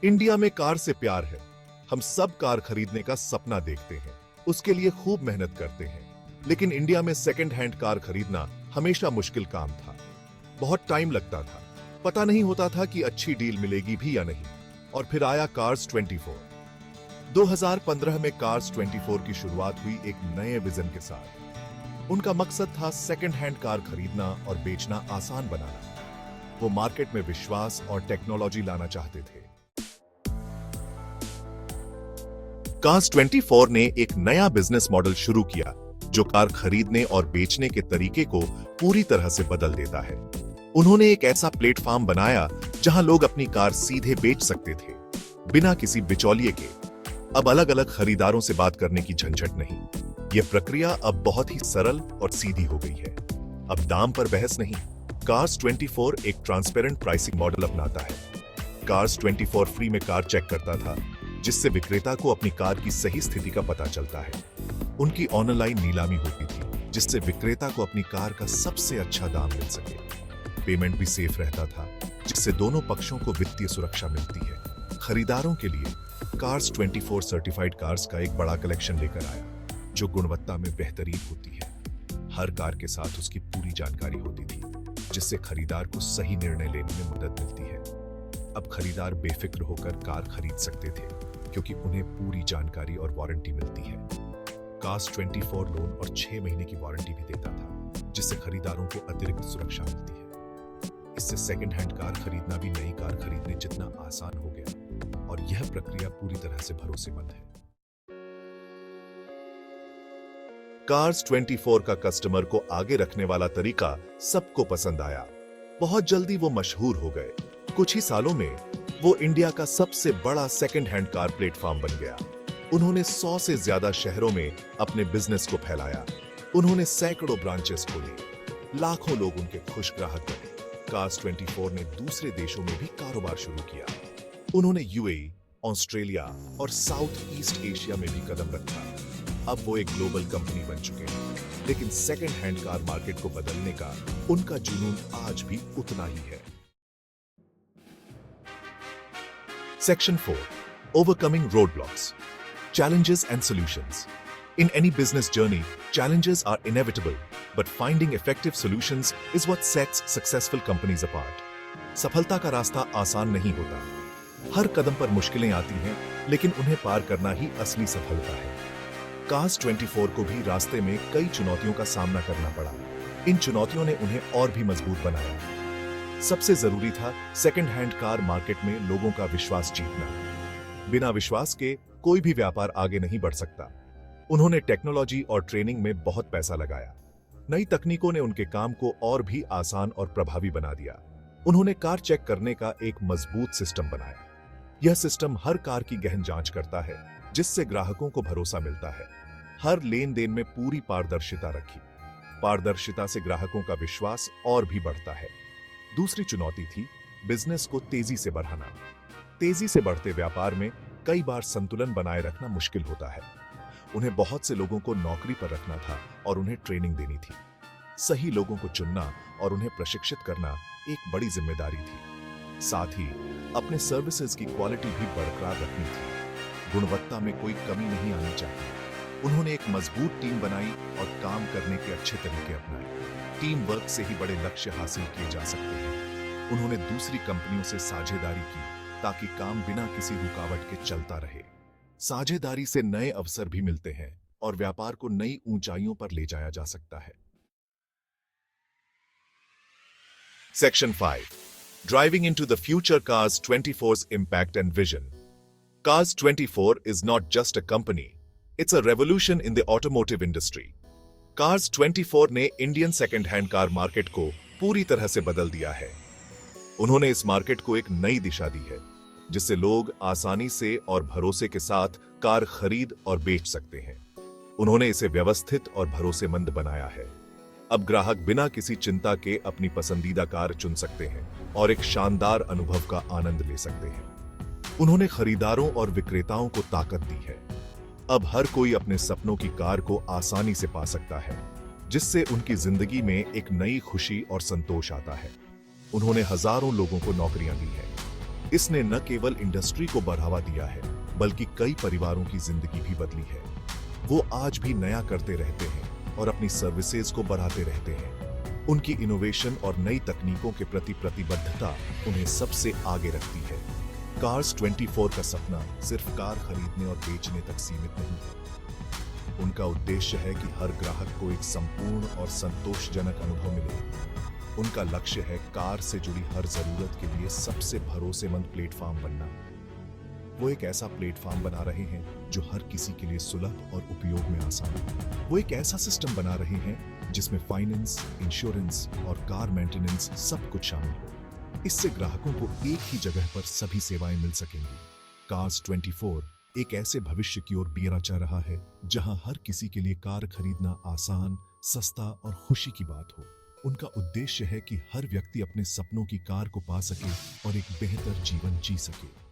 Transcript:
India में car से प्यार है। हम सब कार खरीदने का सपना देखते हैं, उसके लिए खूब मेहनत करते हैं। लेकिन इंडिया में सेकंड हैंड कार खरीदना हमेशा मुश्किल काम था। बहुत टाइम लगता था, पता नहीं होता था कि अच्छी डील मिलेगी भी या नहीं। और फिर आया कार्स 24। 2015 में कार्स 24 की शुरुआत हुई एक नए विजन के साथ। उनका मकसद था सेकंड हैंड कार खरीदना और बेचना आसान बनाना। वो मार्केट में विश्वास और टेक्नोलॉजी लाना चाहते थे। कार्स 24 ने एक नया बिजनेस मॉडल शुरू किया जो कार खरीदने और बेचने के तरीके को पूरी तरह से बदल देता है। उन्होंने एक ऐसा प्लेटफॉर्म बनाया जहां लोग अपनी कार सीधे बेच सकते थे, बिना किसी बिचौलिए के। अब अलग अलग खरीदारों से बात करने की झंझट नहीं। यह प्रक्रिया अब बहुत ही सरल और सीधी हो गई है। अब दाम पर बहस नहीं। कार्स 24 एक ट्रांसपेरेंट प्राइसिंग मॉडल अपनाता है। कार्स 24 फ्री में कार चेक करता था, जिससे विक्रेता को अपनी कार की सही स्थिति का पता चलता है। उनकी ऑनलाइन नीलामी होती थी, जिससे विक्रेता को अपनी कार का सबसे अच्छा दाम मिल सके। पेमेंट भी सेफ रहता था, जिससे दोनों पक्षों को वित्तीय सुरक्षा मिलती है। खरीदारों के लिए कार्स 24 सर्टिफाइड कार्स का एक बड़ा कलेक्शन लेकर आया, जो गुणवत्ता में बेहतरीन होती है। हर कार के साथ उसकी पूरी जानकारी होती थी, जिससे खरीदार को सही निर्णय लेने में मदद मिलती है। अब खरीदार बेफिक्र होकर कार खरीद सकते थे, क्योंकि उन्हें पूरी जानकारी और वारंटी मिलती है। कार्स 24 लोन और 6 महीने की वारंटी भी देता था, जिससे खरीदारों को अतिरिक्त सुरक्षा मिलती है। इससे सेकंड हैंड कार खरीदना भी नई कार खरीदने जितना आसान हो गया, और यह प्रक्रिया पूरी तरह से भरोसेमंद है। कार्स 24 का कस्टमर को आगे रखने वाला तरीका सबको पसंद आया। बहुत जल्दी वो मशहूर हो गए। कुछ ही सालों में वो इंडिया का सबसे बड़ा सेकंड हैंड कार प्लेटफॉर्म बन गया। उन्होंने 100 से ज्यादा शहरों में अपने बिजनेस को फैलाया। उन्होंने सैकड़ों ब्रांचेस खोली। लाखों लोग उनके खुश ग्राहक बने। कार्स 24 ने दूसरे देशों में भी कारोबार शुरू किया। उन्होंने यूएई, ऑस्ट्रेलिया और साउथ ईस्ट एशिया में भी कदम रखा। अब वो एक ग्लोबल कंपनी बन चुके हैं। लेकिन सेकंड हैंड कार मार्केट को बदलने का उनका जुनून आज भी उतना ही है। Section 4. Overcoming roadblocks. Challenges and solutions. In any business journey, challenges are inevitable, but finding effective solutions is what sets successful companies apart. सफलता का रास्ता आसान नहीं होता। हर कदम पर मुश्किलें आती हैं, लेकिन उन्हें पार करना ही असली सफलता है। कार्स 24 को भी रास्ते में कई चुनौतियों का सामना करना पड़ा। इन चुनौतियों ने उन्हें और भी मजबूत बनाया। सबसे जरूरी था सेकंड हैंड कार मार्केट में लोगों का विश्वास जीतना। बिना विश्वास के कोई भी व्यापार आगे नहीं बढ़ सकता। उन्होंने टेक्नोलॉजी और ट्रेनिंग में बहुत पैसा लगाया। नई तकनीकों ने उनके काम को और भी आसान और प्रभावी बना दिया। उन्होंने कार चेक करने का एक मजबूत सिस्टम बनाया। यह सिस्टम हर कार की गहन जांच करता है, जिससे ग्राहकों को भरोसा मिलता है। हर लेन देन में पूरी पारदर्शिता रखी। पारदर्शिता से ग्राहकों का विश्वास और भी बढ़ता है। दूसरी चुनौती थी बिजनेस को तेजी से बढ़ाना। तेजी से बढ़ते व्यापार में कई बार संतुलन बनाए रखना मुश्किल होता है। उन्हें बहुत से लोगों को नौकरी पर रखना था और उन्हें ट्रेनिंग देनी थी। सही लोगों को चुनना और उन्हें प्रशिक्षित करना एक बड़ी जिम्मेदारी थी। साथ ही अपने सर्विसेज की क्वालिटी भी बरकरार रखनी थी। गुणवत्ता में कोई कमी नहीं आनी चाहिए। उन्होंने एक मजबूत टीम बनाई और काम करने के अच्छे तरीके अपनाए। टीम वर्क से ही बड़े लक्ष्य हासिल किए जा सकते हैं। उन्होंने दूसरी कंपनियों से साझेदारी की, ताकि काम बिना किसी रुकावट के चलता रहे। साझेदारी से नए अवसर भी मिलते हैं और व्यापार को नई ऊंचाइयों पर ले जाया जा सकता है। Section 5. Driving into the future. Cars 24's impact and vision. Cars 24 is not just a company, it's a revolution in the automotive industry. Cars 24 ने Indian second hand car market को पूरी तरह से बदल दिया है। उन्होंने इस मार्केट को एक नई दिशा दी है, जिससे लोग आसानी से और भरोसे के साथ कार खरीद और बेच सकते हैं। उन्होंने इसे व्यवस्थित और भरोसेमंद बनाया है। अब ग्राहक बिना किसी चिंता के अपनी पसंदीदा कार चुन सकते हैं और एक शानदार अनुभव का आनंद ले सकते हैं। उन्होंने खरीदारों और विक्रेताओं को ताकत दी है। अब हर कोई अपने सपनों की कार को आसानी से पा सकता है, जिससे उनकी जिंदगी में एक नई खुशी और संतोष आता है। उन्होंने हजारों लोगों को नौकरियां दी हैं। इसने न केवल इंडस्ट्री को बढ़ावा दिया है, बल्कि कई परिवारों की जिंदगी भी बदली है। वो आज भी नया करते रहते हैं और अपनी सर्विसेज को बढ़ाते रहते हैं। उनकी इनोवेशन और नई तकनीकों के प्रति प्रतिबद्धता उन्हें सबसे आगे रखती है। कार्स 24 का सपना सिर्फ कार खरीदने और बेचने तक सीमित नहीं है। उनका उद्देश्य है कि हर ग्राहक को एक संपूर्ण और संतोषजनक अनुभव मिले। उनका लक्ष्य है कार से जुड़ी हर जरूरत के लिए सबसे भरोसेमंद प्लेटफॉर्म बनना। वो एक ऐसा प्लेटफॉर्म बना रहे हैं जो हर किसी के लिए सुलभ और उपयोग में आसान हो। वो एक ऐसा सिस्टम बना रहे हैं जिसमें फाइनेंस, इंश्योरेंस और कार मेंटेनेंस सब कुछ शामिल हो। इससे ग्राहकों को एक ही जगह पर सभी सेवाएं मिल सकेंगी। कार्स 24 एक ऐसे भविष्य की ओर बढ़ना चाह रहा है जहां हर किसी के लिए कार खरीदना आसान, सस्ता और खुशी की बात हो। उनका उद्देश्य है कि हर व्यक्ति अपने सपनों की कार को पा सके और एक बेहतर जीवन जी सके।